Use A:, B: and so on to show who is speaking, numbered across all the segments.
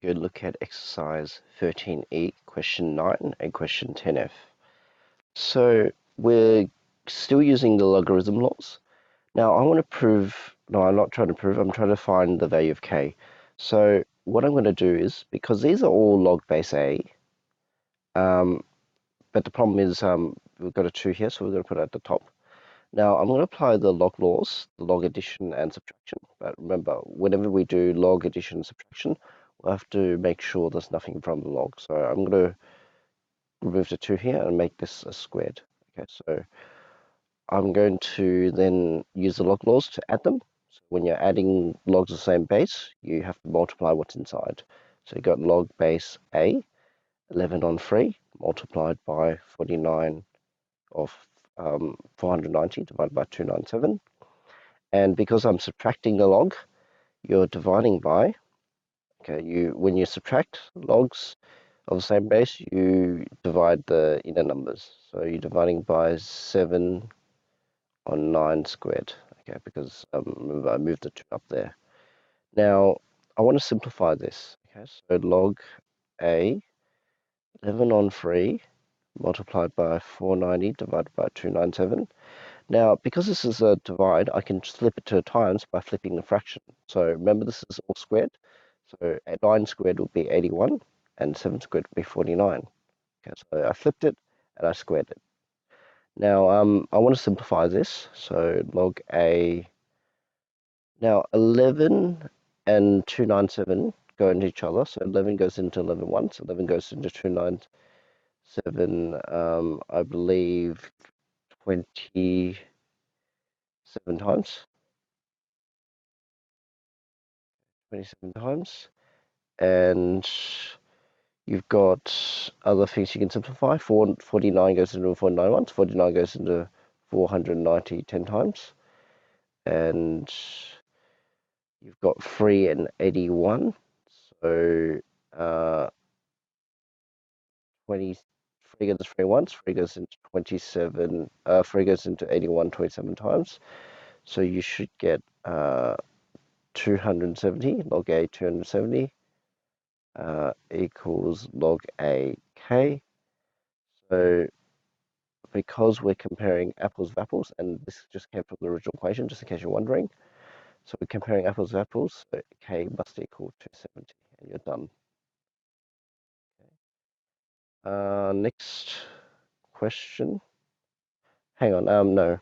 A: Go look at exercise 13E, question 9 and question 10f. So we're still using the logarithm laws. Now I want to prove, no, I'm not trying to prove, I'm trying to find the value of k. So what I'm going to do is, because these are all log base a, but the problem is we've got a 2 here, so we're going to put it at the top. Now I'm going to apply the log laws, the log addition and subtraction. But remember, whenever we do log addition and subtraction, we'll have to make sure there's nothing in front of the log. So I'm going to remove the 2 here and make this a squared. Okay, so I'm going to then use the log laws to add them. So when you're adding logs of the same base, you have to multiply what's inside. So you got log base A, 11 on 3, multiplied by 49 of 490 divided by 297. And because I'm subtracting the log, you're dividing by, okay, when you subtract logs of the same base, you divide the inner numbers. So you're dividing by 7 on 9 squared, okay, because remember I moved the 2 up there. Now, I want to simplify this, okay, so log A, 11 on 3, multiplied by 490 divided by 297. Now, because this is a divide, I can flip it to times by flipping the fraction. So remember, this is all squared. So 9 squared will be 81, and 7 squared will be 49. Okay, so I flipped it, and I squared it. Now, I want to simplify this. So log A. Now, 11 and 297 go into each other. So 11 goes into 11 once. 11 goes into 297, I believe, 27 times. 27 times. And you've got other things you can simplify. 49 goes into 49 once. 49 goes into 490 10 times. And you've got 3 and 81. So 3 goes 3 once. 3 goes into 27. 3 goes into 81 27 times. So you should get 270, log A 270. Equals log a k. So because we're comparing apples with apples, and this just came from the original equation, just in case you're wondering. So we're comparing apples with apples, so k must equal 270, and you're done. Okay. Next question. Hang on, no,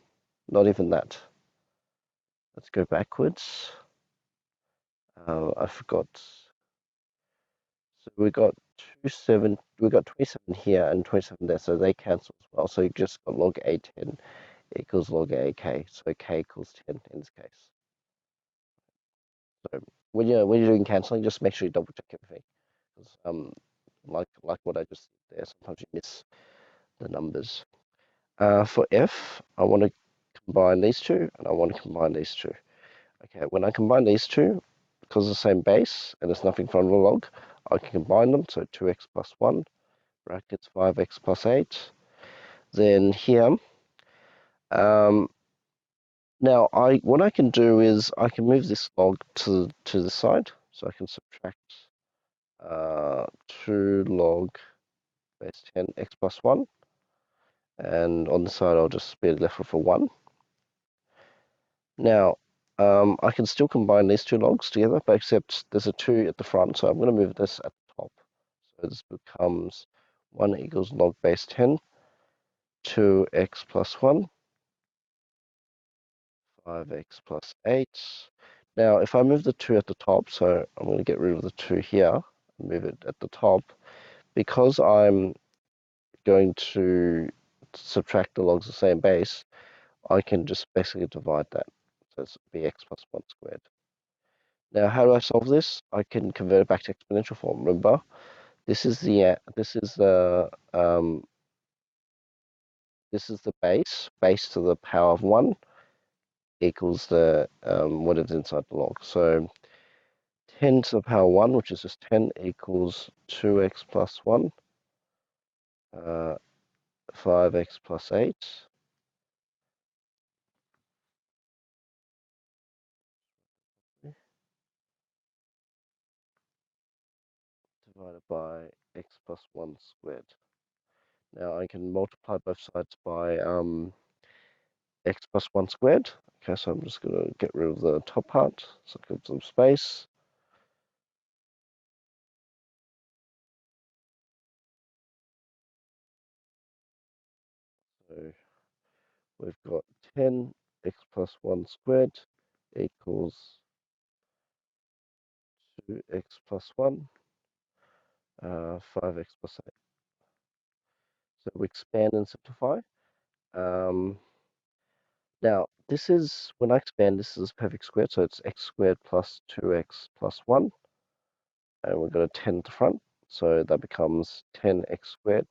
A: not even that. Let's go backwards. I forgot. So we got 27 here and 27 there, so they cancel as well. So you just got log a10 equals log ak, so k equals 10 in this case. So when you're doing cancelling, just make sure you double check everything, because like what I just did there, sometimes you miss the numbers. For f, I want to combine these two, and I want to combine these two. Okay, when I combine these two, because of the same base and there's nothing from the log, I can combine them. So 2x plus 1 brackets 5x plus 8. Then here, now what I can do is I can move this log to the side, so I can subtract 2 log base 10 x plus 1, and on the side I'll just be left with a 1. Now I can still combine these two logs together, but except there's a 2 at the front, so I'm going to move this at the top. So this becomes 1 equals log base 10, 2x plus 1, 5x plus 8. Now, if I move the 2 at the top, so I'm going to get rid of the 2 here, and move it at the top, because I'm going to subtract the logs of the same base, I can just basically divide that. So it's bx plus 1 squared. Now, how do I solve this? I can convert it back to exponential form. Remember, this is the base to the power of 1 equals the whatever's inside the log. So 10 to the power 1, which is just 10, equals 2x plus 1, 5x plus 8. divided by x plus 1 squared. Now I can multiply both sides by x plus 1 squared. Okay, so I'm just going to get rid of the top part, so give some space. So we've got 10 x plus 1 squared equals 2x plus 1, 5x plus 8. So we expand and simplify. Um, Now, this is, when I expand, this is perfect squared, so it's x squared plus 2x plus 1, and we've got a 10 at the front, so that becomes 10x squared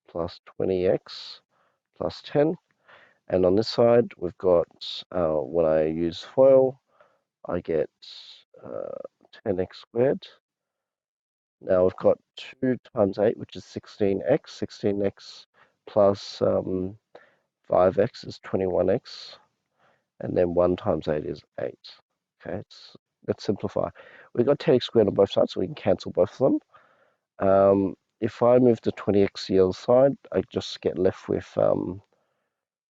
A: plus 20x plus 10. And on this side, we've got, when I use FOIL, I get 10x squared. Now we've got 2 times 8, which is 16x. 16x plus 5x is 21x. And then 1 times 8 is 8. Okay, let's simplify. We've got 10x squared on both sides, so we can cancel both of them. If I move the 20x to the other side, I just get left with,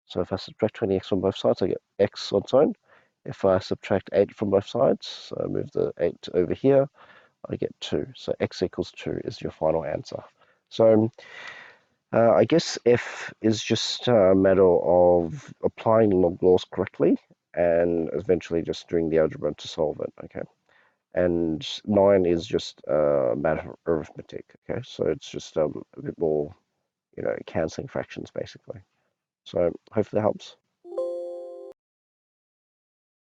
A: so if I subtract 20x from both sides, I get x on its own. If I subtract 8 from both sides, so I move the 8 over here, I get 2. So x equals 2 is your final answer. So I guess F is just a matter of applying log laws correctly and eventually just doing the algebra to solve it, okay? And 9 is just a matter of arithmetic, okay? So it's just a bit more, canceling fractions basically. So hopefully that helps.